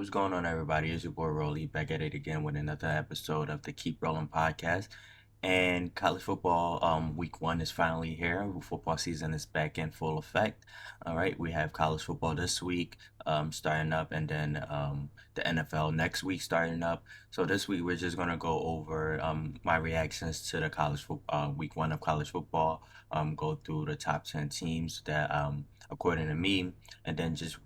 What's going on, everybody? It's your boy Rolly back at it again with another episode of the Keep Rolling podcast. And college football, week one is finally here. Football season is back in full effect. All right, we have college football this week, starting up, and then the NFL next week starting up. So this week we're just gonna go over my reactions to the college football week one of college football. Go through the top 10 teams that according to me, and then just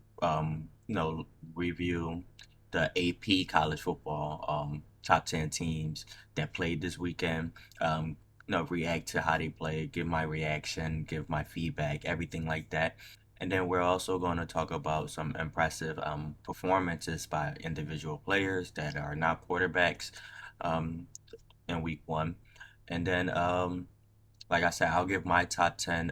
review the AP college football top 10 teams that played this weekend. React to how they played, give my reaction, give my feedback, everything like that. And then we're also going to talk about some impressive performances by individual players that are not quarterbacks um, in week one. And then, like I said, I'll give my top 10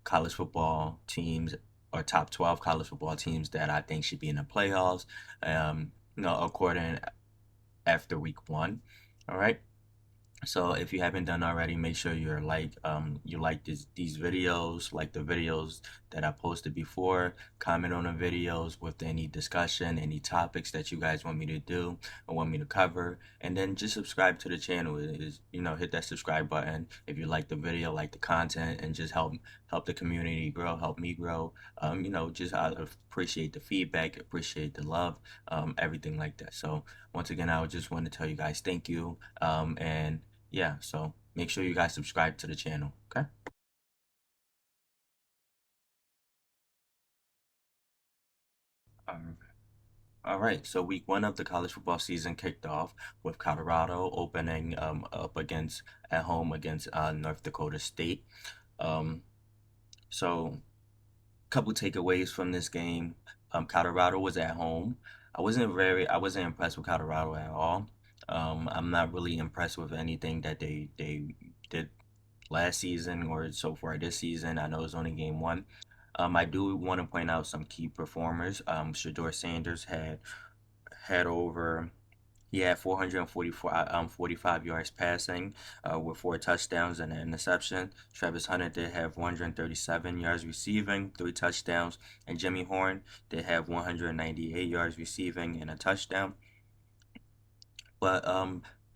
college football teams or top 12 college football teams that I think should be in the playoffs, according after week one. All right. So if you haven't done already, make sure you like these videos, like the videos that I posted before. Comment on the videos with any discussion, any topics that you guys want me to do or want me to cover, and then just subscribe to the channel. Hit that subscribe button if you like the video, like the content, and just help the community grow, help me grow. Just I appreciate the feedback, appreciate the love, everything like that. So once again, I would just want to tell you guys thank you. And yeah, so make sure you guys subscribe to the channel. Okay. Um, all right. So week one of the college football season kicked off with Colorado opening up against at home against North Dakota State. Um, so couple takeaways from this game. Colorado was at home. I wasn't impressed with Colorado at all. I'm not really impressed with anything that they did last season or so far this season. I know it's only game one. I do want to point out some key performers. Shador Sanders had over he had 45 yards passing with 4 touchdowns and an interception. Travis Hunter did have 137 yards receiving, 3 touchdowns, and Jimmy Horn did have 198 yards receiving and a touchdown. But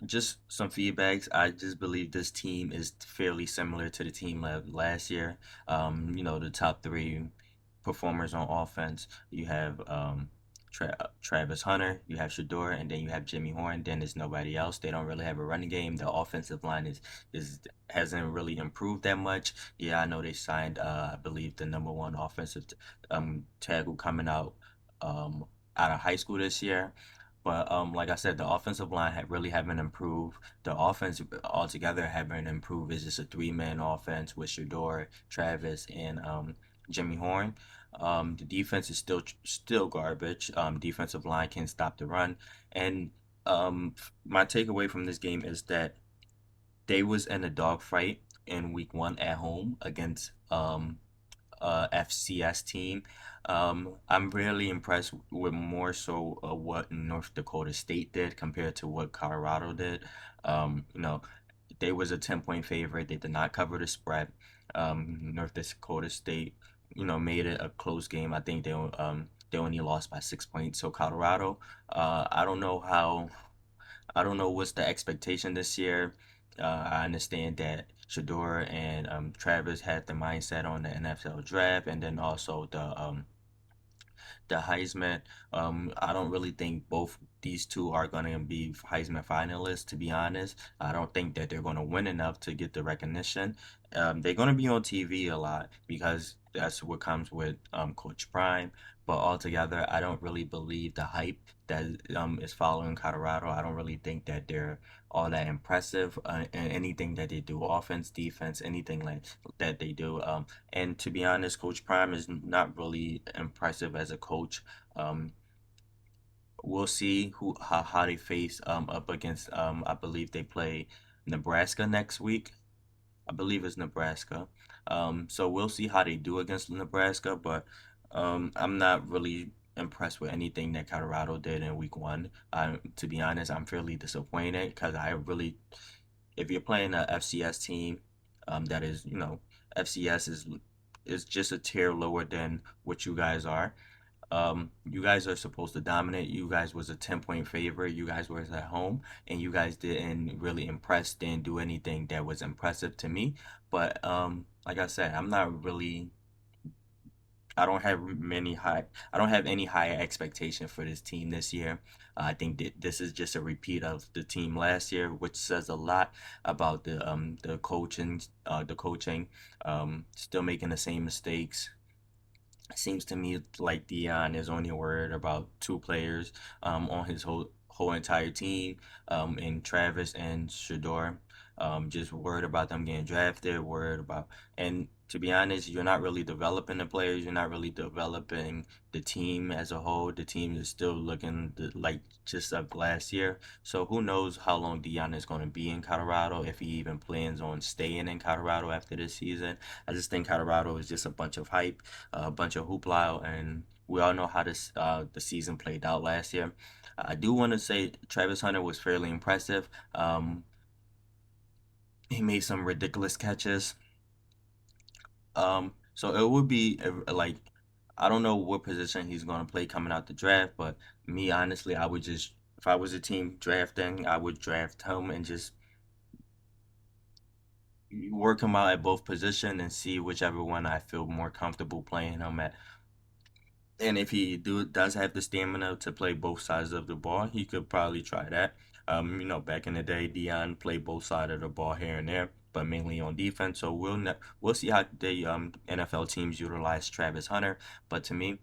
just some feedbacks. I just believe this team is fairly similar to the team last year. The top three performers on offense. You have Travis Hunter, you have Shador, and then you have Jimmy Horn. Then there's nobody else. They don't really have a running game. The offensive line is hasn't really improved that much. Yeah, I know they signed I believe the number one offensive tackle coming out of high school this year. But like I said, the offensive line really haven't improved. The offense altogether haven't improved. It's just a three-man offense with Shador, Travis, and Jimmy Horn. The defense is still garbage. Defensive line can't stop the run. And my takeaway from this game is that they was in a dogfight in week one at home against FCS team. I'm really impressed with more so what North Dakota State did compared to what Colorado did. They was a 10-point favorite. They did not cover the spread. North Dakota State, made it a close game. I think they only lost by 6 points. So Colorado, I don't know what's the expectation this year. I understand that Shador and Travis had the mindset on the NFL draft, and then also the Heisman. I don't really think both these two are going to be Heisman finalists, to be honest. I don't think that they're going to win enough to get the recognition. They're going to be on TV a lot because that's what comes with Coach Prime. But altogether, I don't really believe the hype that is following Colorado. I don't really think that they're all that impressive in anything that they do, offense, defense, anything like that they do. And to be honest, Coach Prime is not really impressive as a coach. Um, we'll see how they face up against I believe they play Nebraska next week. I believe it's Nebraska. So we'll see how they do against Nebraska, but I'm not really impressed with anything that Colorado did in week one. To be honest, I'm fairly disappointed because if you're playing a FCS team, that is, FCS is just a tier lower than what you guys are. You guys are supposed to dominate. You guys was a 10-point favorite. You guys was at home, and you guys didn't really impress. Didn't do anything that was impressive to me. But like I said, I'm not really. I don't have many high. I don't have any high expectation for this team this year. I think that this is just a repeat of the team last year, which says a lot about the coaching. Still making the same mistakes. Seems to me like Dion is only worried about two players on his whole entire team, in Travis and Shador. Just worried about them getting drafted, worried about, and to be honest, you're not really developing the players. You're not really developing the team as a whole. The team is still looking like just of last year. So who knows how long Dion is going to be in Colorado, if he even plans on staying in Colorado after this season. I just think Colorado is just a bunch of hype, a bunch of hoopla, and we all know how the season played out last year. I do want to say Travis Hunter was fairly impressive. He made some ridiculous catches. So it would be like, I don't know what position he's going to play coming out the draft, but me honestly, I would just, if I was a team drafting, I would draft him and just work him out at both position and see whichever one I feel more comfortable playing him at. And if he does have the stamina to play both sides of the ball, he could probably try that. Back in the day, Dion played both sides of the ball here and there, but mainly on defense. So we'll see how the NFL teams utilize Travis Hunter. But to me,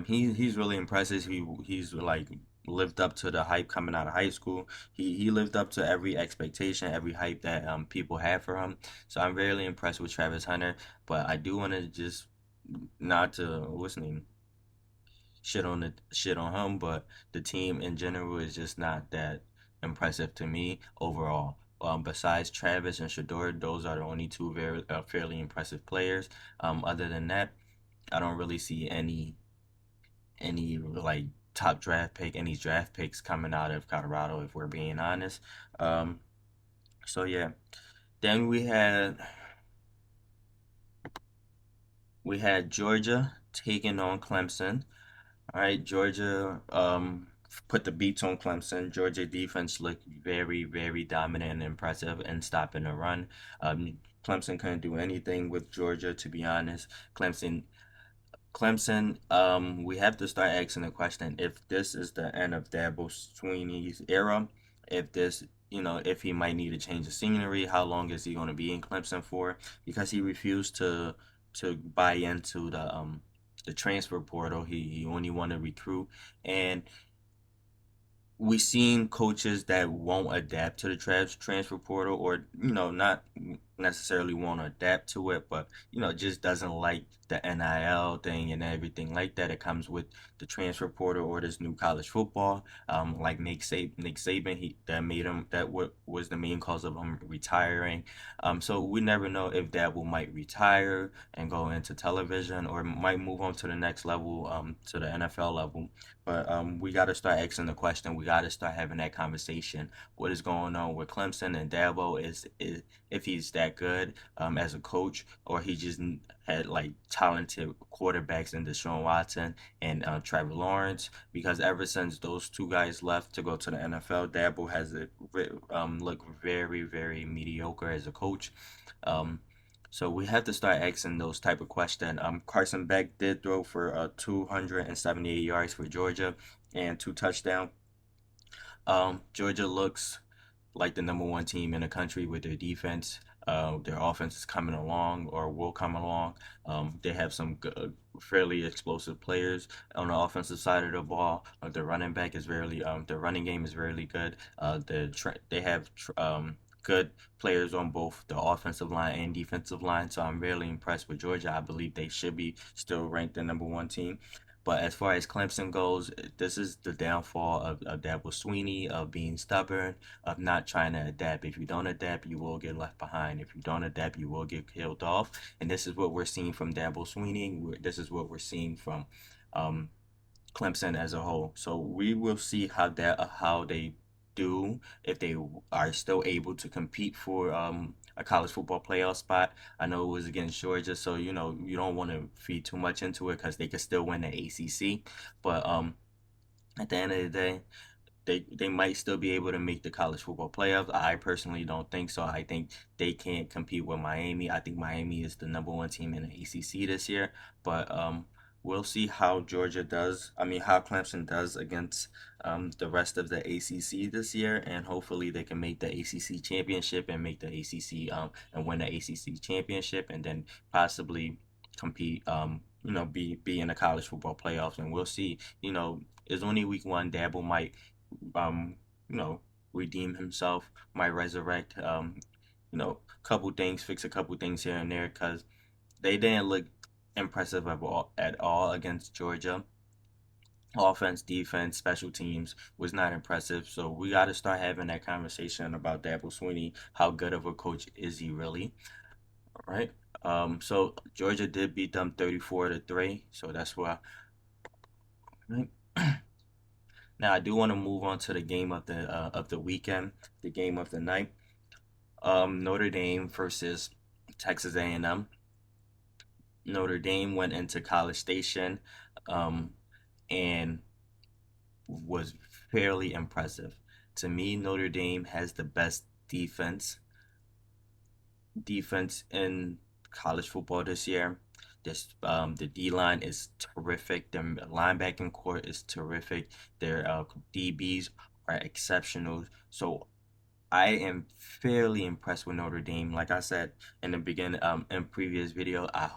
he's really impressive. He's like lived up to the hype coming out of high school. He lived up to every expectation, every hype that people had for him. So I'm really impressed with Travis Hunter. But I do want to just, not to, what's his name, shit on him, but the team in general is just not that impressive to me overall. Besides Travis and Shador, those are the only two very fairly impressive players. Other than that, I don't really see any like top draft pick, any draft picks coming out of Colorado, if we're being honest. Um, so yeah. Then we had Georgia taking on Clemson. All right, Georgia put the beats on Clemson. Georgia defense looked very, very dominant and impressive in stopping the run. Clemson couldn't do anything with Georgia, to be honest. Clemson, we have to start asking the question, if this is the end of Dabo Sweeney's era, if this, if he might need to change the scenery, how long is he going to be in Clemson for? Because he refused to buy into the transfer portal. He only wanted to recruit, and we seen coaches that won't adapt to the transfer portal, or not necessarily won't adapt to it, but just doesn't like the NIL thing and everything like that. It comes with the transfer portal or this new college football. Like Nick Saban, he that made him, that what was the main cause of him retiring. So we never know if Dabble might retire and go into television, or might move on to the next level, to the NFL level. But we got to start asking the question. We got to start having that conversation. What is going on with Clemson and Dabo? Is if he's that good as a coach, or he just had like talented quarterbacks in Deshaun Watson and Trevor Lawrence. Because ever since those two guys left to go to the NFL, Dabo has looked very, very mediocre as a coach. Um, so we have to start asking those type of questions. Carson Beck did throw for 278 yards for Georgia and two touchdowns. Georgia looks like the number one team in the country with their defense. Their offense is coming along, or will come along. They have some good, fairly explosive players on the offensive side of the ball. The running back is really, the running game is really good. They have good players on both the offensive line and defensive line. So I'm really impressed with Georgia. I believe they should be still ranked the number one team. But as far as Clemson goes, this is the downfall of Dabo Sweeney, of being stubborn, of not trying to adapt. If you don't adapt, you will get left behind. If you don't adapt, you will get killed off. And this is what we're seeing from Dabo Sweeney. This is what we're seeing from um, Clemson as a whole. So we will see how they do, if they are still able to compete for a college football playoff spot. I know it was against Georgia, so you know you don't want to feed too much into it because they could still win the ACC. But at the end of the day, they might still be able to make the college football playoffs. I personally don't think so. I think they can't compete with Miami. I think Miami is the number one team in the ACC this year, but we'll see how Georgia does. I mean, how Clemson does against the rest of the ACC this year, and hopefully they can make the ACC championship and make the ACC and win the ACC championship, and then possibly compete. Be in the college football playoffs, and we'll see. It's only week one. Dabble might um, you know, redeem himself, might resurrect, couple things, fix a couple things here and there, because they didn't look impressive at all against Georgia. Offense, defense, special teams was not impressive. So we got to start having that conversation about Dabo Sweeney. How good of a coach is he really? All right. So Georgia did beat them 34-3. So that's why. Right. Now I do want to move on to the game of the weekend, the game of the night. Notre Dame versus Texas A&M. Notre Dame went into College Station, um, and was fairly impressive. To me, Notre Dame has the best defense in college football this year. The D line is terrific. The linebacking core is terrific. Their DBs are exceptional. So I am fairly impressed with Notre Dame. Like I said in the beginning, in previous video, I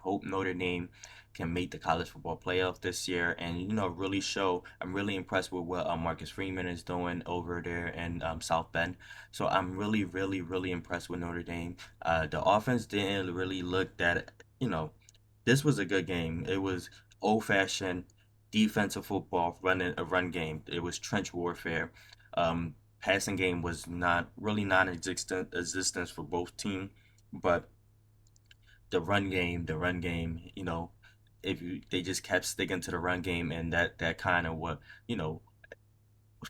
hope Notre Dame can make the college football playoff this year, and really show. I'm really impressed with what Marcus Freeman is doing over there in South Bend. So I'm really, really, really impressed with Notre Dame. The offense didn't really look that. This was a good game. It was old-fashioned defensive football, running a run game. It was trench warfare. Um, Passing game was not really non-existent existence for both teams, but the run game, if they just kept sticking to the run game, and that kind of what you know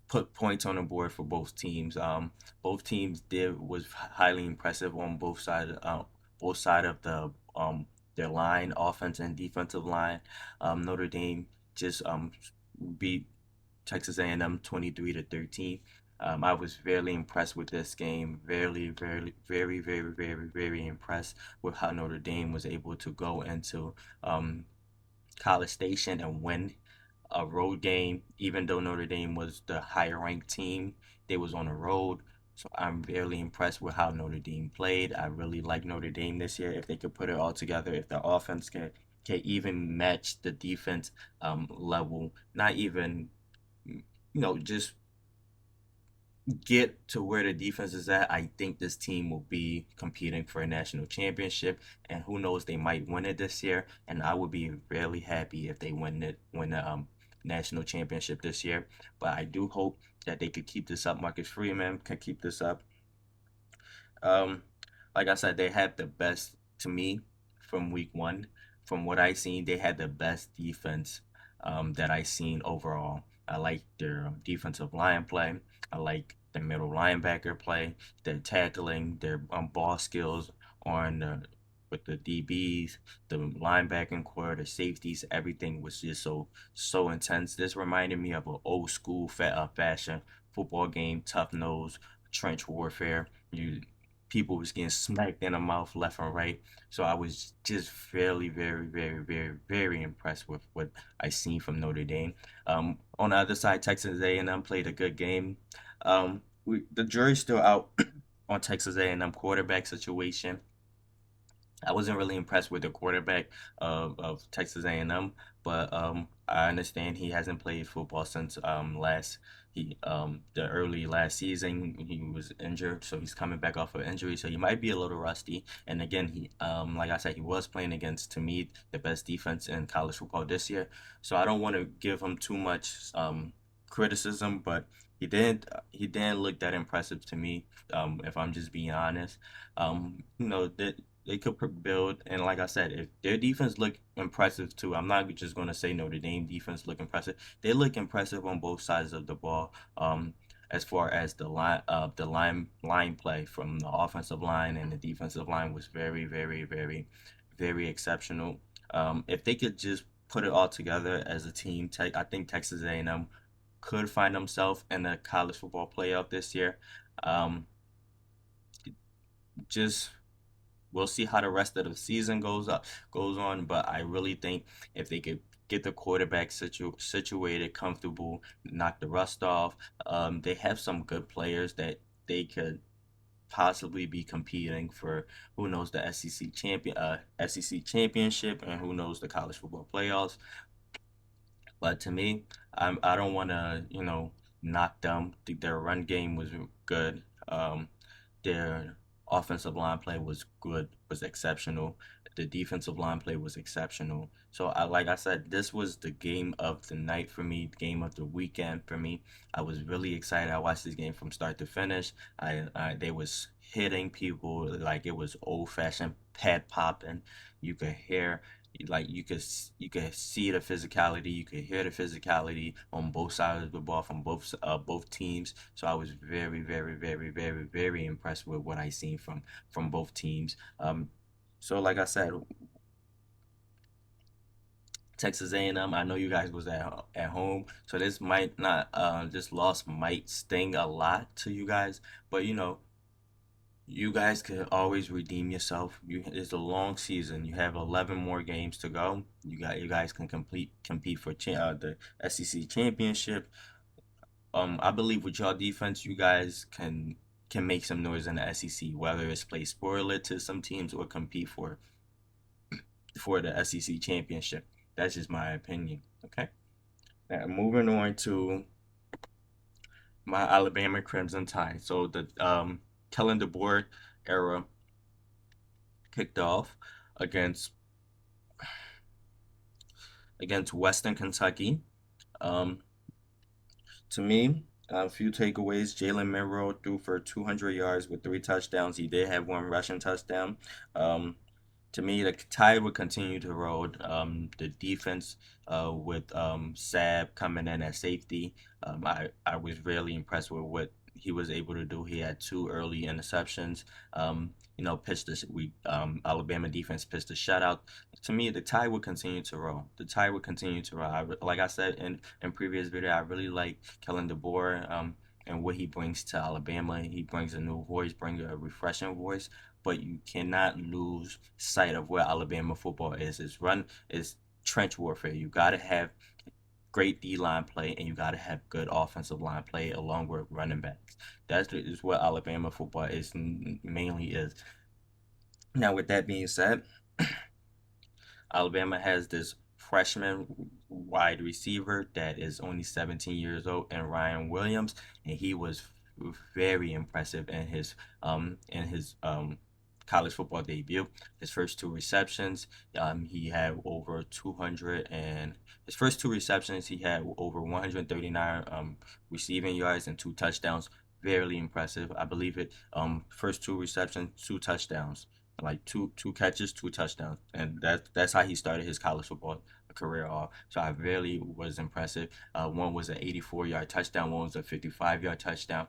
put points on the board for both teams. Both teams did was highly impressive on both side of their line, offense and defensive line. Notre Dame just beat Texas A&M 23-13. I was very impressed with this game. Very, very, very, very, very, very impressed with how Notre Dame was able to go into um, College Station and win a road game. Even though Notre Dame was the higher ranked team, they was on the road. So I'm really impressed with how Notre Dame played. I really like Notre Dame this year. If they could put it all together, if the offense can even match the defense level, not even just get to where the defense is at, I think this team will be competing for a national championship, and who knows, they might win it this year. And I would be really happy if they win the national championship this year. But I do hope that they could keep this up. Marcus Freeman can keep this up. Um, like I said, they had the best to me from week one. From what I seen, they had the best defense that I seen overall. I like their defensive line play. I like the middle linebacker play, their tackling, their ball skills on with the DBs, the linebacking core, the safeties. Everything was just so intense. This reminded me of an old school fashion football game, tough nose, trench warfare. You People was getting smacked in the mouth left and right. So I was just very, very, very, very, very impressed with what I seen from Notre Dame. On the other side, Texas A&M played a good game. The jury's still out on Texas A&M quarterback situation. I wasn't really impressed with the quarterback of Texas A&M, but I understand he hasn't played football since the early last season. He was injured, so he's coming back off of injury, so he might be a little rusty. And again, he like I said, he was playing against, to me, the best defense in college football this year. So I don't want to give him too much criticism, but he didn't look that impressive to me. If I'm just being honest, that they could build. And like I said, if their defense look impressive too, I'm not just going to say Notre Dame defense look impressive. They look impressive on both sides of the ball. as far as the line play from the offensive line and the defensive line was very, very, very, very exceptional. If they could just put it all together as a team, I think Texas A&M could find themselves in the college football playoff this year. Um, just we'll see how the rest of the season goes on, but I really think if they could get the quarterback situated, comfortable, knock the rust off, they have some good players that they could possibly be competing for who knows the SEC championship and who knows the college football playoffs. But to me, I don't want to, knock them. I think their run game was good. Their offensive line play was good, was exceptional. The defensive line play was exceptional. So like I said, this was the game of the night for me, game of the weekend for me. I was really excited. I watched this game from start to finish. They was hitting people like it was old fashioned pad popping. You could hear like you could see the physicality, you could hear the physicality on both sides of the ball from both teams. So I was very, very, very, very, very impressed with what I seen from both teams. So like I said, Texas A&M. I know you guys was at home, so this might not this loss might sting a lot to you guys, but you guys could always redeem yourself. It's a long season. You have 11 more games to go. You guys can compete for the SEC championship. I believe with your defense, you guys can make some noise in the SEC, whether it's play spoiler to some teams or compete for the SEC championship. That's just my opinion. Okay. Now moving on to my Alabama Crimson Tide. So the Kellen DeBoer era kicked off against Western Kentucky. Um, to me, a few takeaways. Jalen Monroe threw for 200 yards with 3 touchdowns. He did have one rushing touchdown. Um, to me, the Tide would continue to roll. The defense with Sab coming in at safety, I was really impressed with what he was able to do. He had 2 early interceptions. Pitched this we Alabama defense pitched a shutout. To me, the Tide would continue to roll. The Tide would continue to roll. Like I said in previous video, I really like Kellen DeBoer. And what he brings to Alabama. He brings a new voice, brings a refreshing voice, but you cannot lose sight of where Alabama football is. It's trench warfare. You got to have great D line play and you got to have good offensive line play along with running backs. That is what Alabama football is mainly is. Now, with that being said, Alabama has this freshman wide receiver that is only 17 years old, and Ryan Williams, and he was very impressive in his college football debut. His first 2 receptions, he had over 200 and his first 2 receptions he had over 139 receiving yards and 2 touchdowns. Very impressive. I believe it. First 2 receptions, 2 touchdowns, like two catches, 2 touchdowns, and that's how he started his college football career off. So I really was impressive. One was an 84-yard touchdown, one was a 55-yard touchdown.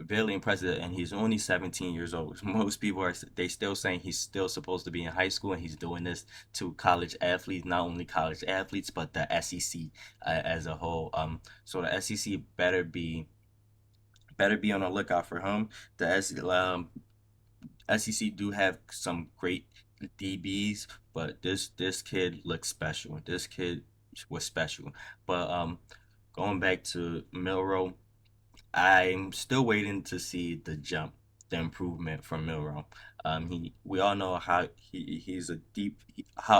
Really impressive, and he's only 17 years old. Most people they still saying he's still supposed to be in high school, and he's doing this to college athletes, not only college athletes but the SEC as a whole. So the SEC better be on the lookout for him. The SEC do have some great DBs, but this kid looks special. This kid was special. But going back to Milrow, I'm still waiting to see the improvement from Milrow. We all know how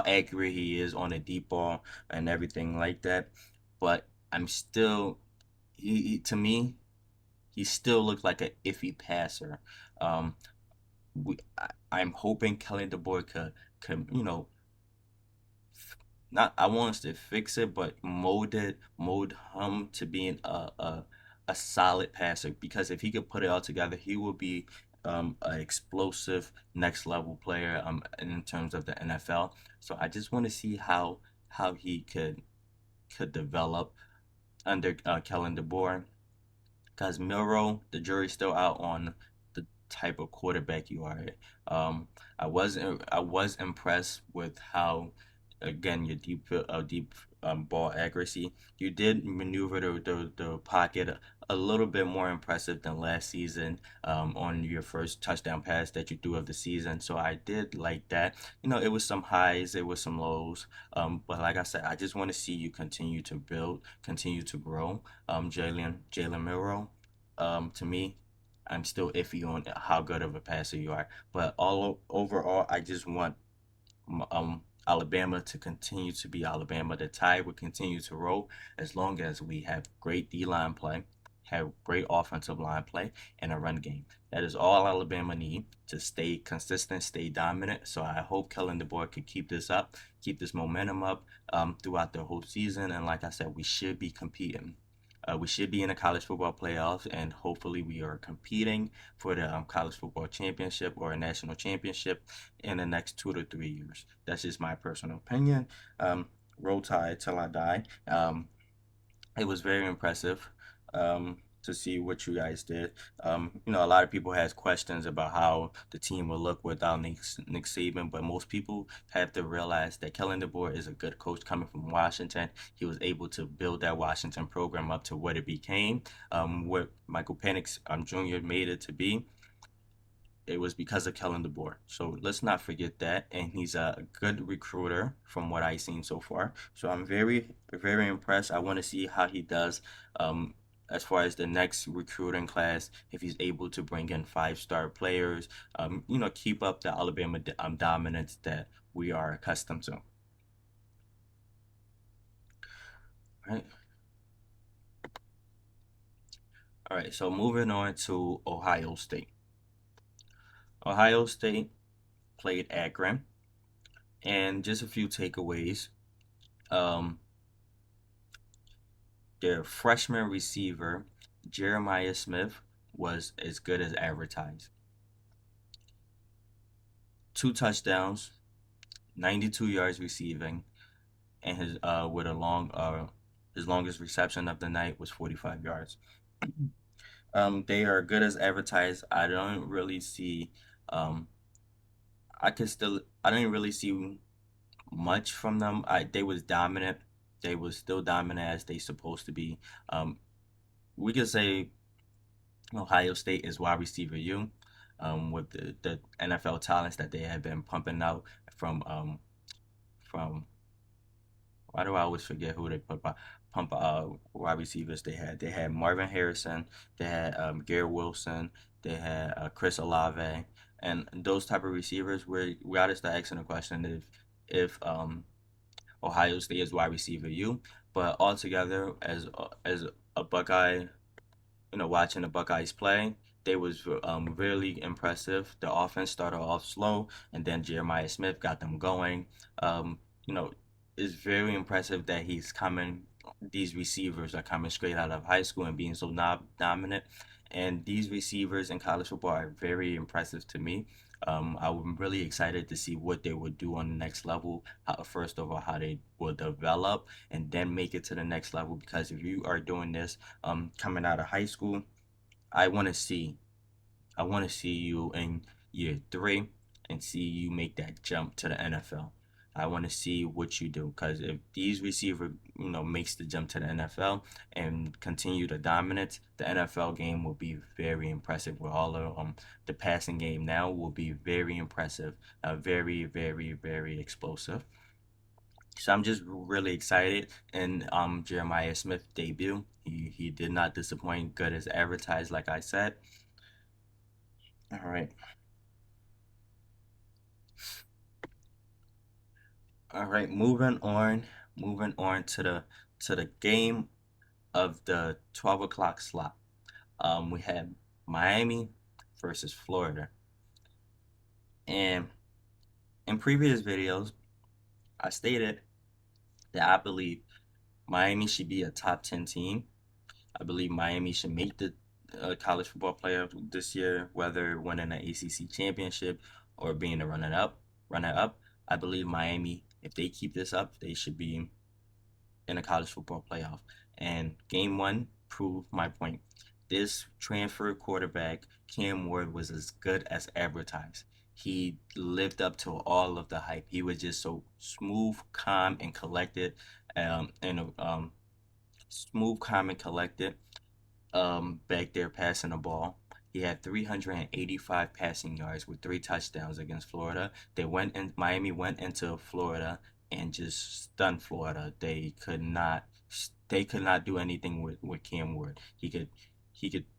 accurate he is on a deep ball and everything like that. But I'm still to me he still looks like an iffy passer. Um, I'm hoping Kelly DeBoer could not I want us to fix it, but mold him to being a solid passer. Because if he could put it all together, he will be an explosive next level player in terms of the NFL. So I just want to see how he could develop under Kellen DeBoer. because Milrow, the jury's still out on the type of quarterback you are. Um, I was impressed with how, again, your deep ball accuracy. You did maneuver the pocket a little bit more impressive than last season on your first touchdown pass that you threw of the season. So I did like that. It was some highs, it was some lows. But like I said, I just want to see you continue to build, continue to grow. Jalen Milrow, to me, I'm still iffy on how good of a passer you are. But overall, I just want Alabama to continue to be Alabama. The tide will continue to roll as long as we have great D line play, have great offensive line play, and a run game. That is all Alabama need to stay consistent, stay dominant. So I hope Kellen DeBoer could keep this up, keep this momentum up throughout the whole season. And like I said, we should be competing. We should be in the college football playoffs, and hopefully, we are competing for the college football championship or a national championship in the next 2 to 3 years. That's just my personal opinion. Um, Roll Tide till I die. It was very impressive to see what you guys did. A lot of people has questions about how the team will look without Nick Saban, but most people have to realize that Kellen DeBoer is a good coach coming from Washington. He was able to build that Washington program up to what it became, what Michael Penix Jr. made it to be. It was because of Kellen DeBoer. So let's not forget that. And he's a good recruiter from what I've seen so far. So I'm very, very impressed. I want to see how he does um, as far as the next recruiting class, if he's able to bring in five-star players, keep up the Alabama dominance that we are accustomed to. Right. All right. So moving on to Ohio State. Ohio State played Akron, and just a few takeaways. Um, Their freshman receiver, Jeremiah Smith, was as good as advertised. 2 touchdowns, 92 yards receiving, and his longest reception of the night was 45 yards. They are good as advertised. I don't really see um I don't really see much from them. They was dominant. They was still dominant as they supposed to be. Um we could say Ohio State is wide receiver U, with the NFL talents that they have been pumping out from why do I always forget who they pump wide receivers they had? They had Marvin Harrison, they had Garrett Wilson, they had Chris Olave, and those type of receivers. Where we gotta start asking the question if Ohio State is wide receiver U, but altogether as a Buckeye, watching the Buckeyes play, they was really impressive. The offense started off slow, and then Jeremiah Smith got them going. Um, you know, it's very impressive that he's coming. These receivers are coming straight out of high school and being so dominant. And these receivers in college football are very impressive to me. I'm really excited to see what they would do on the next level. First of all, how they will develop and then make it to the next level. Because if you are doing this coming out of high school, I want to see I want to see you in year 3 and see you make that jump to the NFL. I want to see what you do because if these receiver, makes the jump to the NFL and continue the dominance, the NFL game will be very impressive. With all of the passing game now will be very impressive, very, very, very explosive. So I'm just really excited. And Jeremiah Smith debut, he did not disappoint. Good as advertised, like I said. All right. All right, moving on to the game of the 12 o'clock slot. We had Miami versus Florida, and in previous videos, I stated that I believe Miami should be a top 10 team. I believe Miami should make the college football playoff this year, whether winning an ACC championship or being a Runner up. I believe Miami, if they keep this up, they should be in a college football playoff. And game one proved my point. this transfer quarterback, Cam Ward, was as good as advertised. He lived up to all of the hype. He was just so smooth, calm, and collected, and smooth, calm, and collected back there passing the ball. He had 385 passing yards with 3 touchdowns against Florida. Miami went into Florida and just stunned Florida. They could not do anything with Cam Ward. He could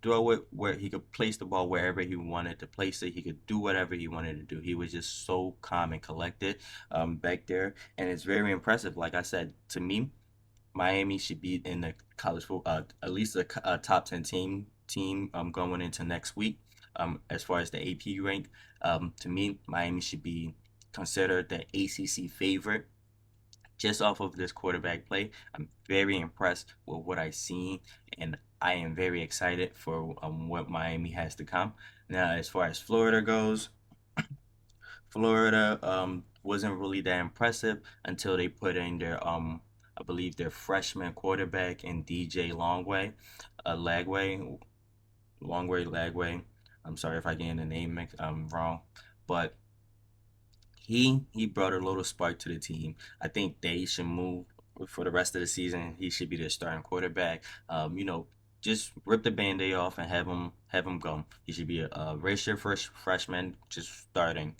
throw it where he could place the ball wherever he wanted to place it. He could do whatever he wanted to do. He was just so calm and collected back there, and it's very impressive. Like I said, to me, Miami should be in the college football, at least a top 10 team going into next week. As far as the AP rank, to me, Miami should be considered the ACC favorite just off of this quarterback play. I'm very impressed with what I've seen, and I am very excited for what Miami has to come. Now, as far as Florida goes, Florida wasn't really that impressive until they put in their I believe their freshman quarterback in DJ Lagway. I'm sorry if I get the name wrong, but he brought a little spark to the team. I think they should move for the rest of the season. He should be the starting quarterback. Just rip the band-aid off and have him go. He should be a redshirt first freshman, just starting,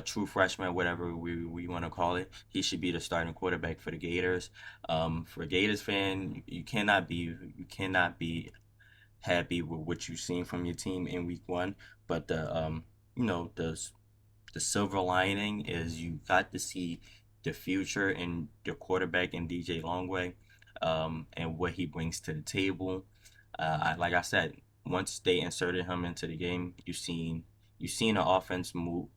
true freshman, whatever we want to call it. He should be the starting quarterback for the Gators. For a Gators fan, you cannot be happy with what you've seen from your team in week one, but you know the the silver lining is you got to see the future in your quarterback in DJ Longway, and what he brings to the table. Like I said, once they inserted him into the game, you've seen the offense move,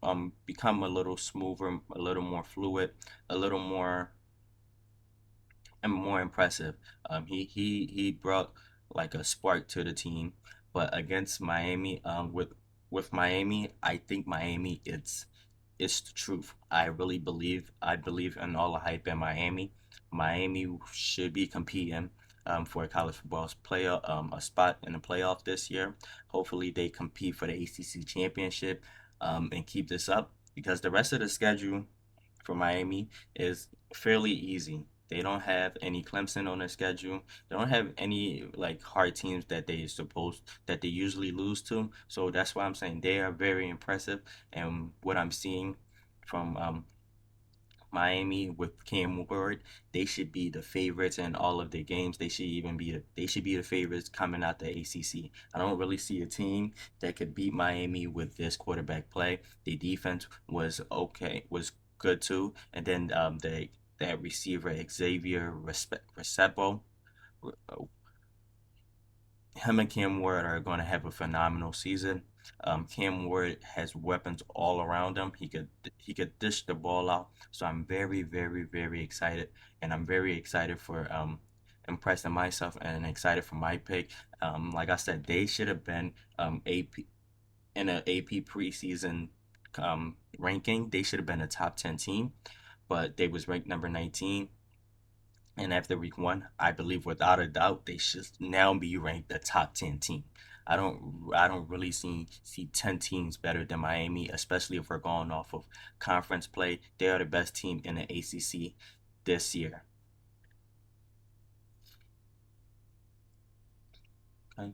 become a little smoother, a little more fluid, a little more impressive. He brought like a spark to the team, but against Miami, with Miami, I think Miami it's the truth. I believe in all the hype in Miami. Miami should be competing for a college football playoff, a spot in the playoff this year. Hopefully, they compete for the ACC championship and keep this up because the rest of the schedule for Miami is fairly easy. They don't have any Clemson on their schedule. They don't have any like hard teams that they usually lose to. So that's why I'm saying they are very impressive. And what I'm seeing from Miami with Cam Ward, they should be the favorites in all of their games. They should be the favorites coming out the ACC. I don't really see a team that could beat Miami with this quarterback play. The defense was okay, was good too, and then that receiver Xavier Recepo, him and Cam Ward are going to have a phenomenal season. Cam Ward has weapons all around him. He could dish the ball out. So I'm very very very excited, and I'm very excited for impressing myself and excited for my pick. Like I said, they should have been AP in an AP preseason ranking. They should have been a top 10 team, but they was ranked number 19. And after week one, I believe without a doubt they should now be ranked the top 10 team. I don't really see 10 teams better than Miami, especially if we're going off of conference play. They are the best team in the ACC this year. Okay.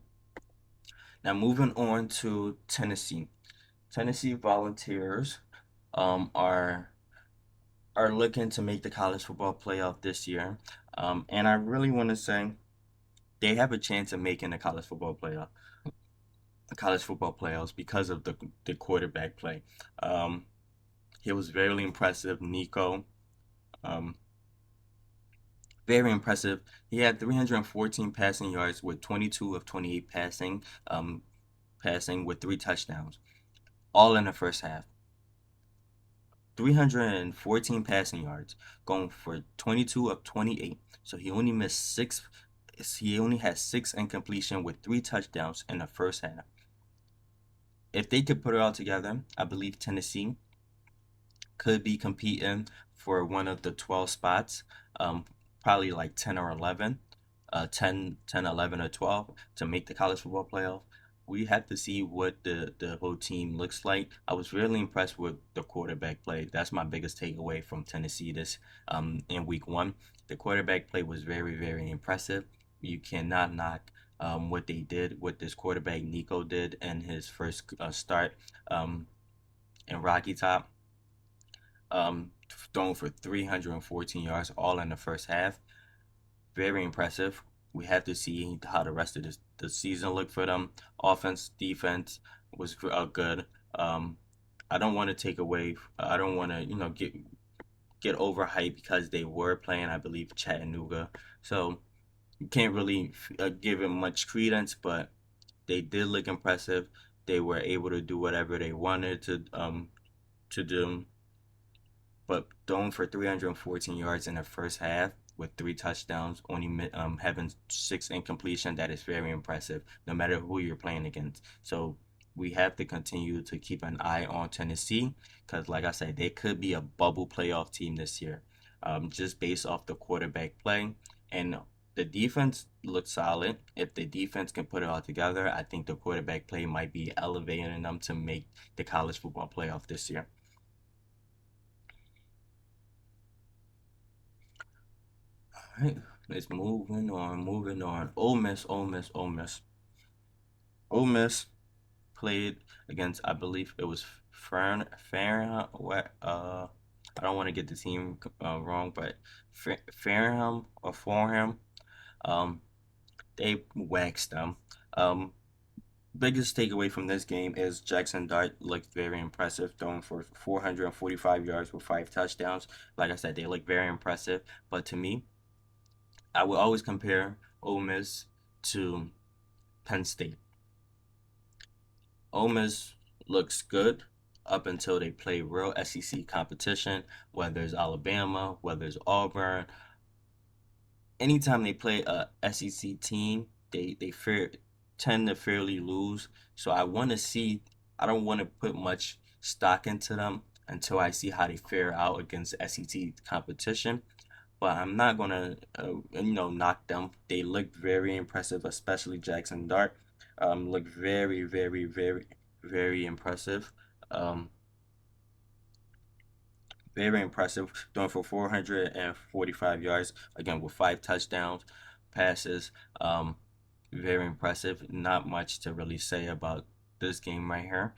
Now moving on to Tennessee. Tennessee Volunteers are looking to make the college football playoff this year. And I really want to say they have a chance of making college football playoffs because of the quarterback play. Um, he was very impressive, Nico. Um, very impressive. He had 314 passing yards with 22 of 28 passing with 3 touchdowns, all in the first half. 314 passing yards, going for 22 of 28. So he only missed six. He only had 6 incompletion with 3 touchdowns in the first half. If they could put it all together, I believe Tennessee could be competing for one of the 12 spots, um, probably like 10 or 11. 10, 11, or 12 to make the college football playoff. We have to see what the whole team looks like. I was really impressed with the quarterback play. That's my biggest takeaway from Tennessee this in week one. The quarterback play was very, very impressive. You cannot knock what they did, what this quarterback Nico did in his first start um, in Rocky Top, thrown for 314 yards all in the first half. Very impressive. We have to see how the rest of the season look for them. Offense, defense was good. Um, I don't want to take away. I don't want to get overhyped because they were playing, I believe, Chattanooga. So you can't really give it much credence, but they did look impressive. They were able to do whatever they wanted to do, but throwing for 314 yards in the first half with three touchdowns, only having six incompletion, that is very impressive, no matter who you're playing against. So we have to continue to keep an eye on Tennessee because, like I said, they could be a bubble playoff team this year, just based off the quarterback play. And the defense looks solid. If the defense can put it all together, I think the quarterback play might be elevating them to make the college football playoff this year. All right, let's moving on, moving on. Ole Miss, Ole Miss, Ole Miss. Ole Miss played against, I believe it was Farnham. What? I don't want to get the team wrong, but Farnham or Forham. Um, they waxed them. Um, biggest takeaway from this game is Jackson Dart looked very impressive, throwing for 445 yards with five touchdowns. Like I said, they look very impressive. But to me, I will always compare Ole Miss to Penn State. Ole Miss looks good up until they play real SEC competition, whether it's Alabama, whether it's Auburn. Anytime they play a SEC team, tend to fairly lose. So I want to see. I don't want to put much stock into them until I see how they fare out against SEC competition, but I'm not gonna knock them. They look very impressive, especially Jackson Dart. Looked very, very, very, very impressive. Um, very impressive, throwing for 445 yards again with five touchdowns, passes. Um, very impressive. Not much to really say about this game right here.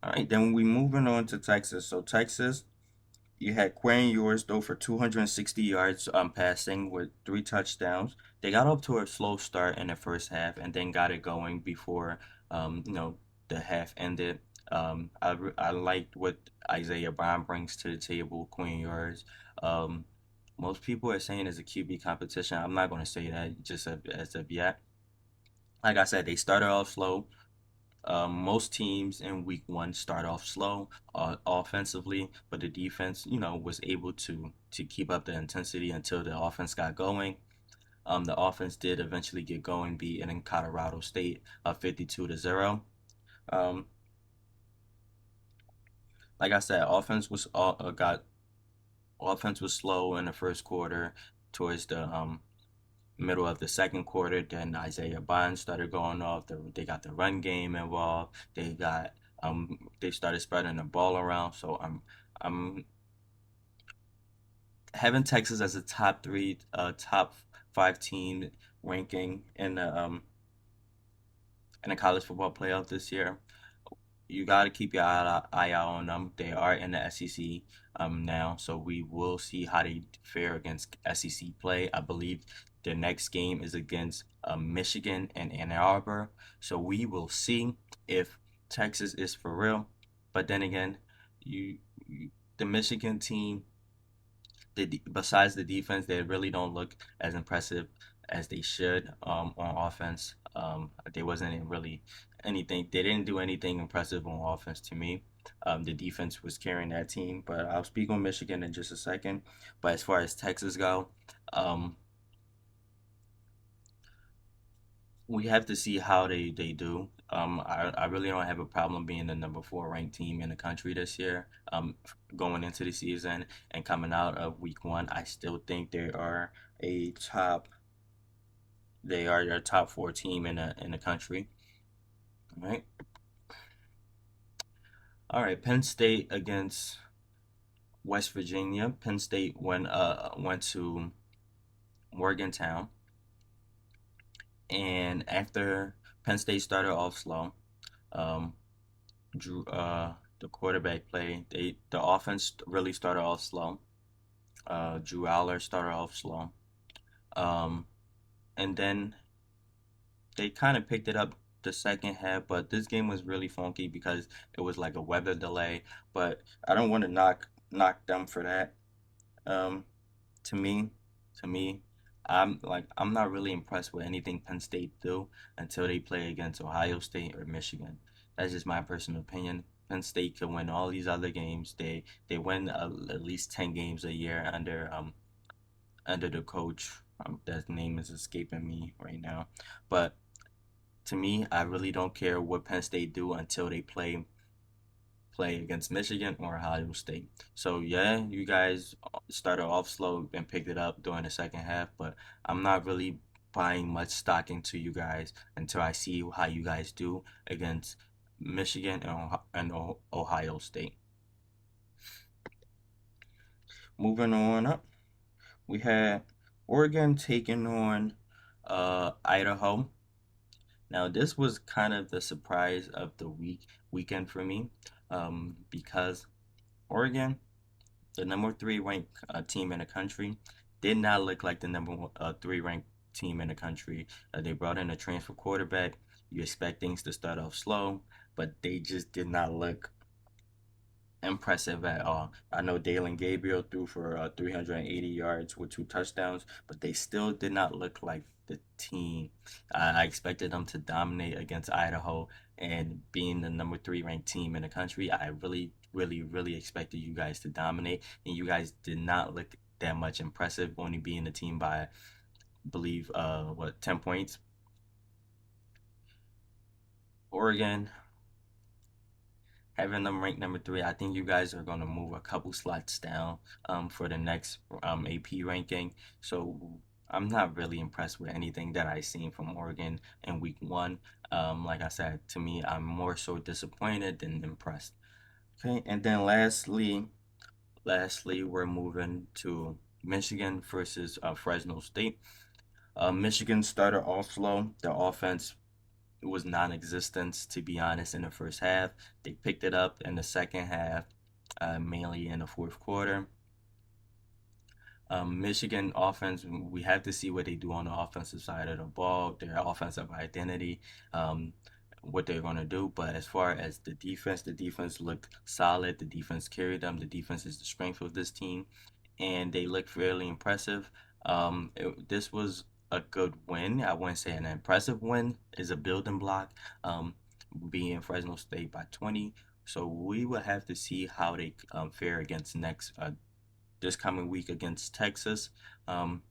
All right, then we moving on to Texas. So Texas, you had Quinn Ewers throw for 260 yards passing with three touchdowns. They got up to a slow start in the first half and then got it going before um, you know the half ended. I liked what Isaiah Brown brings to the table. Quinn Ewers. Um, most people are saying it's a QB competition. I'm not going to say that just as of yet. Like I said, they started off slow. Most teams in week one start off slow offensively, but the defense, was able to keep up the intensity until the offense got going. The offense did eventually get going, beating Colorado State 52-0. Um, like I said, offense was slow in the first quarter. Towards the middle of the second quarter, then Isaiah Bond started going off. They got the run game involved. They started spreading the ball around. So I'm having Texas as a top three, top five team ranking in the college football playoff this year. You got to keep your eye out on them. They are in the SEC now, so we will see how they fare against SEC play. I believe their next game is against Michigan and Ann Arbor, so we will see if Texas is for real. But then again, you the Michigan team, besides the defense, they really don't look as impressive as they should on offense. They wasn't really anything. They didn't do anything impressive on offense to me. The defense was carrying that team, but I'll speak on Michigan in just a second. But as far as Texas go, um, we have to see how they do. I really don't have a problem being the number four ranked team in the country this year. Going into the season and coming out of week one, I still think a top they are your top four team in the country. All right. All right. Penn State against West Virginia. Penn State went to Morgantown, and after Penn State started off slow, um, Drew the quarterback play, the offense really started off slow. Drew Aller started off slow, um, and then they kind of picked it up the second half. But this game was really funky because it was like a weather delay. But I don't want to knock them for that. Um, to me, to me, I'm not really impressed with anything Penn State do until they play against Ohio State or Michigan. That's just my personal opinion. Penn State can win all these other games. They win at least 10 games a year under the coach. That name is escaping me right now, but to me, I really don't care what Penn State do until they play against Michigan or Ohio State. So yeah, you guys started off slow and picked it up during the second half, but I'm not really buying much stock into you guys until I see how you guys do against Michigan and Ohio State. Moving on up, we had Oregon taking on Idaho. Now this was kind of the surprise of the weekend for me, because Oregon, the number three ranked team in the country, did not look like the three ranked team in the country. They brought in a transfer quarterback. You expect things to start off slow, but they just did not look impressive at all. I know Dalen Gabriel threw for 380 yards with two touchdowns, but they still did not look like the team. I expected them to dominate against Idaho, and being the number three ranked team in the country, I really, really, really expected you guys to dominate, and you guys did not look that much impressive, only being the team by, I believe, 10 points. Oregon, having them ranked number three, I think you guys are going to move a couple slots down for the next AP ranking. So I'm not really impressed with anything that I seen from Oregon in week one. Like I said, to me, I'm more so disappointed than impressed. Okay, and then lastly, we're moving to Michigan versus Fresno State. Michigan started off slow. The offense was non-existent, to be honest, in the first half. They picked it up in the second half, mainly in the fourth quarter. Michigan offense, we have to see what they do on the offensive side of the ball, their offensive identity, what they're going to do. But as far as the defense looked solid. The defense carried them. The defense is the strength of this team, and they look fairly impressive. This was a good win. I wouldn't say an impressive win. Is a building block. Being Fresno State by 20. So we will have to see how they fare against this coming week against Texas. Um,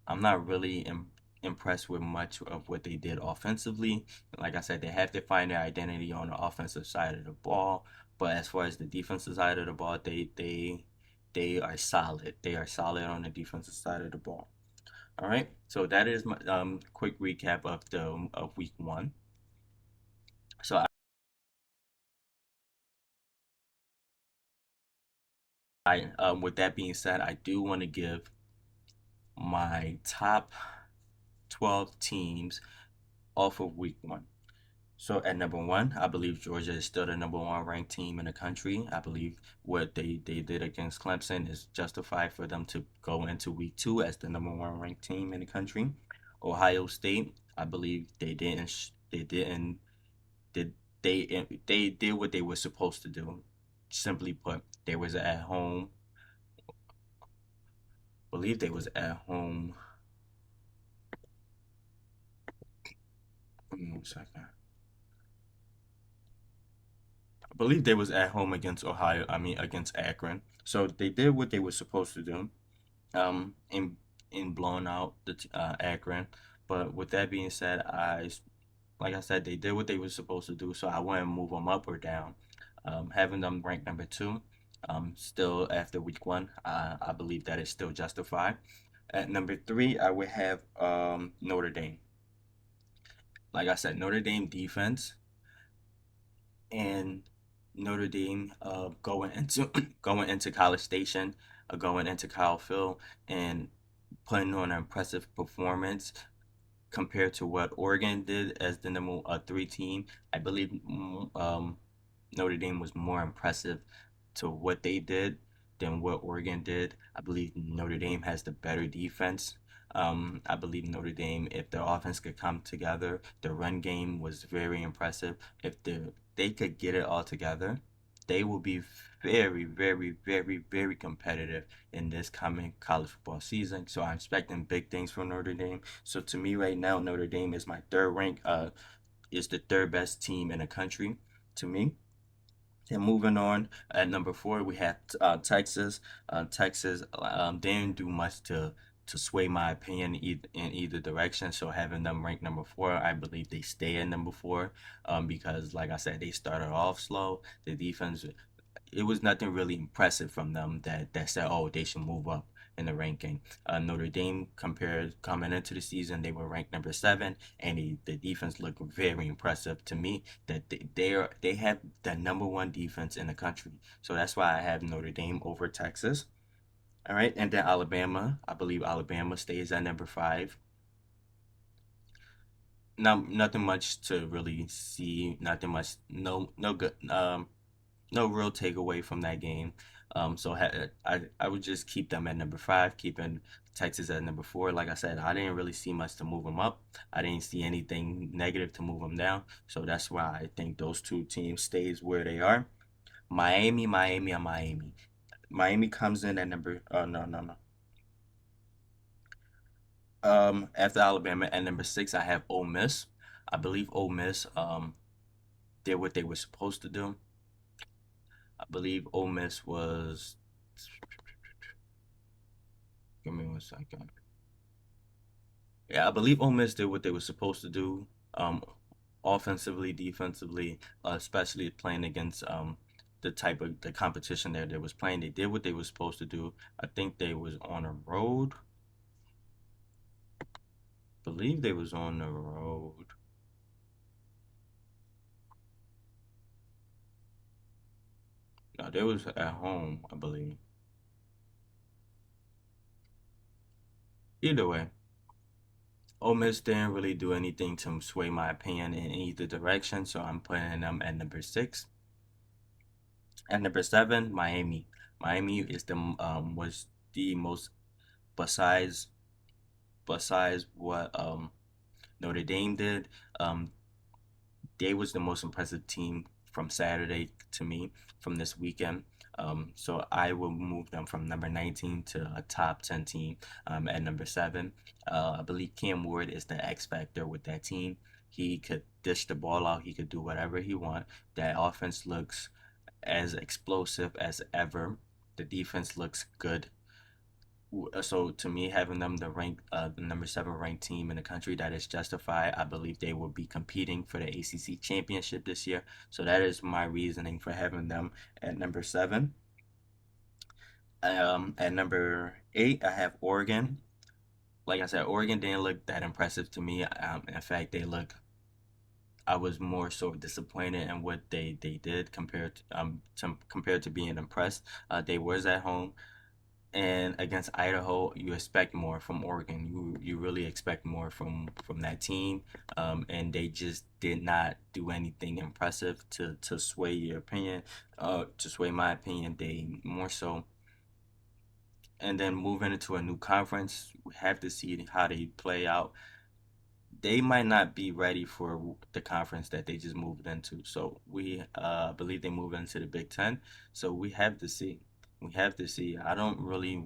I'm not really impressed with much of what they did offensively. Like I said, they have to find their identity on the offensive side of the ball. But as far as the defensive side of the ball, they are solid. They are solid on the defensive side of the ball. All right. So that is my quick recap of week one. So with that being said, I do want to give my top 12 teams off of week one. So at number one, I believe Georgia is still the number one ranked team in the country. I believe what they did against Clemson is justified for them to go into week two as the number one ranked team in the country. Ohio State, I believe they didn't did they did what they were supposed to do. Simply put, they was at home. I believe they was at home. Give me 1 second. I believe they was at home against Ohio. I mean against Akron. So they did what they were supposed to do. In blowing out the Akron. But with that being said, Like I said, they did what they were supposed to do, so I wouldn't move them up or down. Having them ranked number two, still after week one, I believe that is still justified. At number three, I would have Notre Dame. Like I said, Notre Dame defense and Notre Dame going into going into College Station, going into Kyle Field, and putting on an impressive performance compared to what Oregon did as the number three team. I believe Notre Dame was more impressive to what they did than what Oregon did. I believe Notre Dame has the better defense. I believe Notre Dame, if their offense could come together, the run game was very impressive. If they could get it all together, they will be very, very, very, very competitive in this coming college football season. So I'm expecting big things from Notre Dame. So to me, right now, Notre Dame is my third rank. Is the third best team in the country to me. And moving on, at number four, we have Texas. Texas didn't do much to sway my opinion in either direction. So having them ranked number four, I believe they stay at number four because, like I said, they started off slow. The defense, it was nothing really impressive from them that said, oh, they should move up in the ranking. Notre Dame compared coming into the season, they were ranked number seven, and the defense looked very impressive to me. That they have the number one defense in the country, so that's why I have Notre Dame over Texas. All right, and then Alabama. I believe Alabama stays at number five. Nothing much to really see. Nothing much. No good. No real takeaway from that game. So I would just keep them at number five, keeping Texas at number four. Like I said, I didn't really see much to move them up. I didn't see anything negative to move them down. So that's why I think those two teams stays where they are. Miami, Miami, and Miami. Miami comes in at number. Oh no, no, no. After Alabama at number six, I have Ole Miss. I believe Ole Miss did what they were supposed to do. I believe Ole Miss was. Give me 1 second. Yeah, I believe Ole Miss did what they were supposed to do, offensively, defensively, especially playing against the type of the competition that they was playing. They did what they were supposed to do. I think they was on a road. I believe they was on the road. No, they was at home, I believe. Either way, Ole Miss didn't really do anything to sway my opinion in either direction, so I'm putting them at number six. At number seven, Miami. Miami is the was the most besides what Notre Dame did. Um, they was the most impressive team from Saturday to me from this weekend. So I will move them from number 19 to a top 10 team at number seven. I believe Cam Ward is the X factor with that team. He could dish the ball out. He could do whatever he want. That offense looks as explosive as ever. The defense looks good. So to me, having them the number seven ranked team in the country, that is justified. I believe they will be competing for the ACC championship this year. So that is my reasoning for having them at number seven. At number eight, I have Oregon. Like I said, Oregon didn't look that impressive to me. In fact, they look. I was more so disappointed in what they did compared to being impressed. They was at home. And against Idaho, you expect more from Oregon. You really expect more from that team, and they just did not do anything impressive to sway your opinion. To sway my opinion, they more so. And then moving into a new conference, we have to see how they play out. They might not be ready for the conference that they just moved into. So we believe they moved into the Big Ten. So we have to see. We have to see. I don't really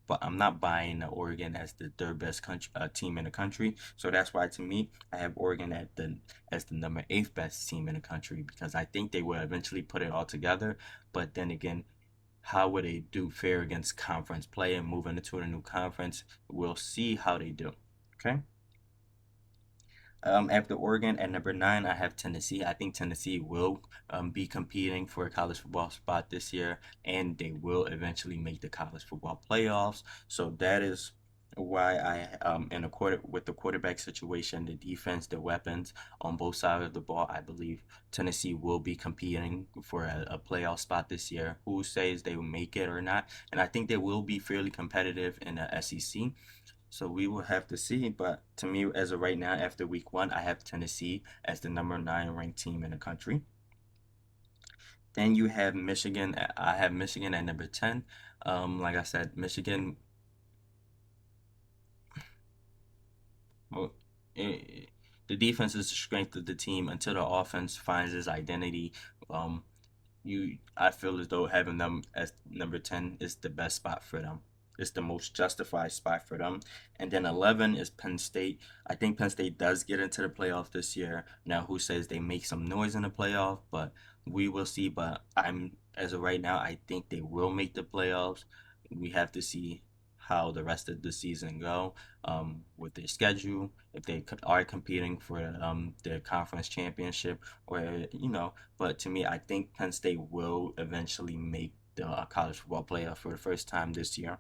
but I'm not buying Oregon as the third best team in the country. So that's why, to me, I have Oregon at the as the number eighth best team in the country because I think they will eventually put it all together. But then again, how would they do fair against conference play and moving into a new conference? We'll see how they do. Okay. After Oregon at number nine, I have Tennessee. I think Tennessee will be competing for a college football spot this year, and they will eventually make the college football playoffs. So that is why in a quarter with the quarterback situation, the defense, the weapons on both sides of the ball, I believe Tennessee will be competing for a playoff spot this year. Who says they will make it or not? And I think they will be fairly competitive in the SEC. So we will have to see. But to me, as of right now, after week one, I have Tennessee as the number nine ranked team in the country. Then you have Michigan. I have Michigan at number 10. Like I said, Michigan, well, eh, the defense is the strength of the team until the offense finds its identity. Um, I feel as though having them as number 10 is the best spot for them. It's the most justified spot for them. And then 11 is Penn State. I think Penn State does get into the playoff this year. Now, who says they make some noise in the playoff? But we will see. But as of right now, I think they will make the playoffs. We have to see how the rest of the season go with their schedule, if they are competing for their conference championship, or but to me, I think Penn State will eventually make the college football playoff for the first time this year.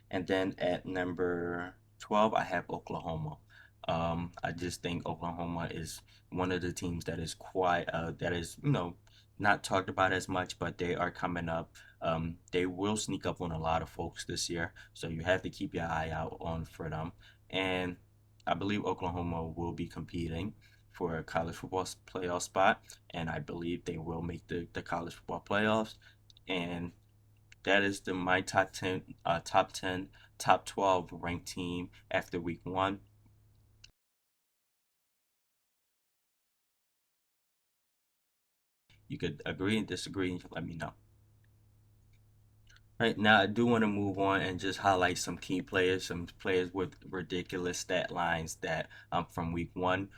And then at number 12, I have Oklahoma. I just think Oklahoma is one of the teams that is that is, not talked about as much, but they are coming up. They will sneak up on a lot of folks this year, so you have to keep your eye out on for them. And I believe Oklahoma will be competing for a college football playoff spot, and I believe they will make the college football playoffs. And that is my top 10, top 12 ranked team after week one. You could agree and disagree and let me know. Right now, I do want to move on and just highlight some key players, some players with ridiculous stat lines that from week one.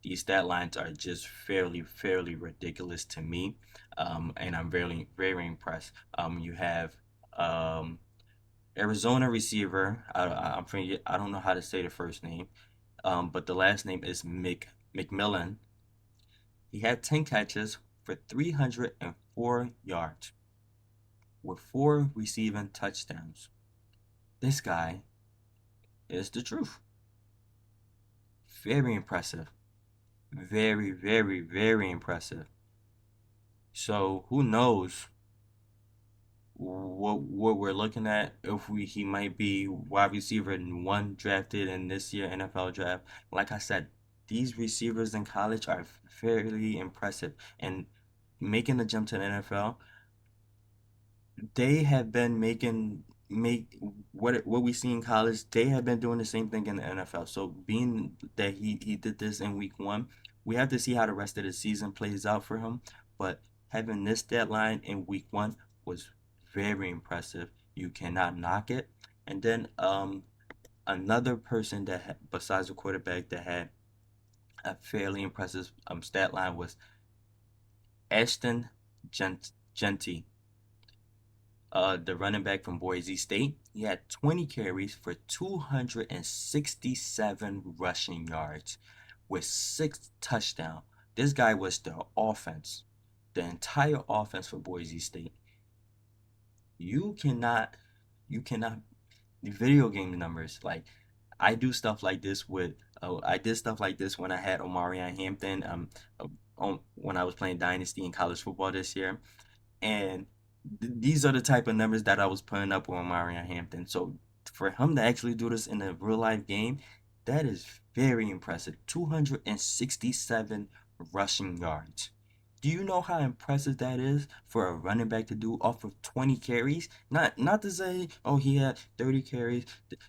These stat lines are just fairly ridiculous to me, and I'm very impressed. You have um, Arizona receiver. I don't know how to say the first name, but the last name is McMillan. He had 10 catches for 304 yards with four receiving touchdowns. This guy is the truth. Very impressive. Very impressive. So who knows what we're looking at if we he might be wide receiver one drafted in this year NFL draft. Like I said, these receivers in college are fairly impressive and making the jump to the NFL. They have been make what we see in college. They have been doing the same thing in the NFL. So being that he did this in week one, we have to see how the rest of the season plays out for him. But having this deadline in week one was very impressive. You cannot knock it. And then another person besides the quarterback that had a fairly impressive stat line was Ashton Genty, the running back from Boise State. He had 20 carries for 267 rushing yards with six touchdowns. This guy was the offense, the entire offense for Boise State. You cannot, you cannot, the video game numbers. Like, I did stuff like this when I had Omarion Hampton, when I was playing Dynasty in college football this year. And these are the type of numbers that I was putting up on Mario Hampton. So for him to actually do this in a real life game, that is very impressive. 267 rushing yards. Do you know how impressive that is for a running back to do off of 20 carries? Not to say, oh, he had 30 carries.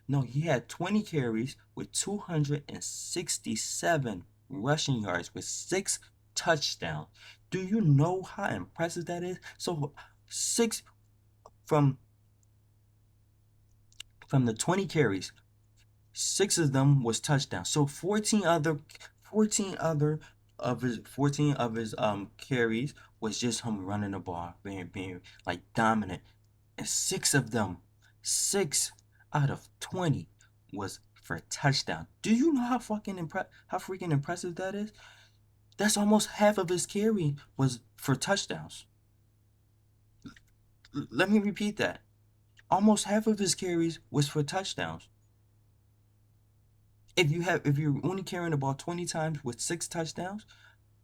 No, he had 20 carries with 267 rushing yards with six touchdowns. Do you know how impressive that is? So six from from the 20 carries, six of them was touchdowns. So 14 of his carries was just him running the ball, being like dominant. And six of them, six out of 20 was for a touchdown. Do you know how freaking impressive that is? That's almost half of his carry was for touchdowns. Let me repeat that. Almost half of his carries was for touchdowns. If you're only carrying the ball 20 times with 6 touchdowns,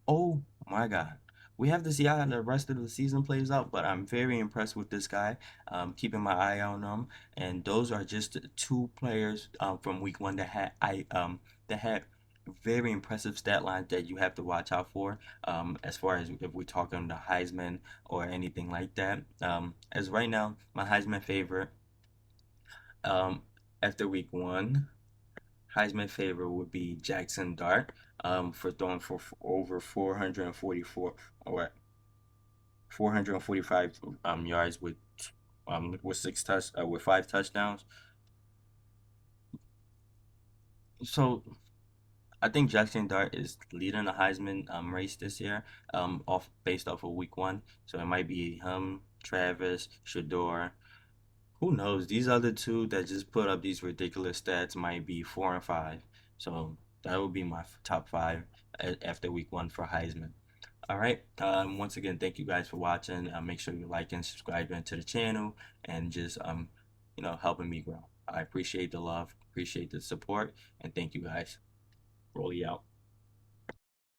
oh my God. We have to see how the rest of the season plays out, but I'm very impressed with this guy. Keeping my eye on him, and those are just the two players from week one that had very impressive stat lines that you have to watch out for. As far as if we're talking the Heisman or anything like that. As right now, my Heisman favorite um, after week one, Heisman favorite would be Jackson Dart for throwing for over 444 or 445 yards with 5 touchdowns. So I think Jackson Dart is leading the Heisman race this year off based off of week one. So it might be him, Travis, Shador. Who knows? These other two that just put up these ridiculous stats might be 4 and 5. So that would be my top five after week one for Heisman. All right. Once again, thank you guys for watching. Make sure you like and subscribe to the channel and just helping me grow. I appreciate the love, appreciate the support, and thank you guys. Roll you out.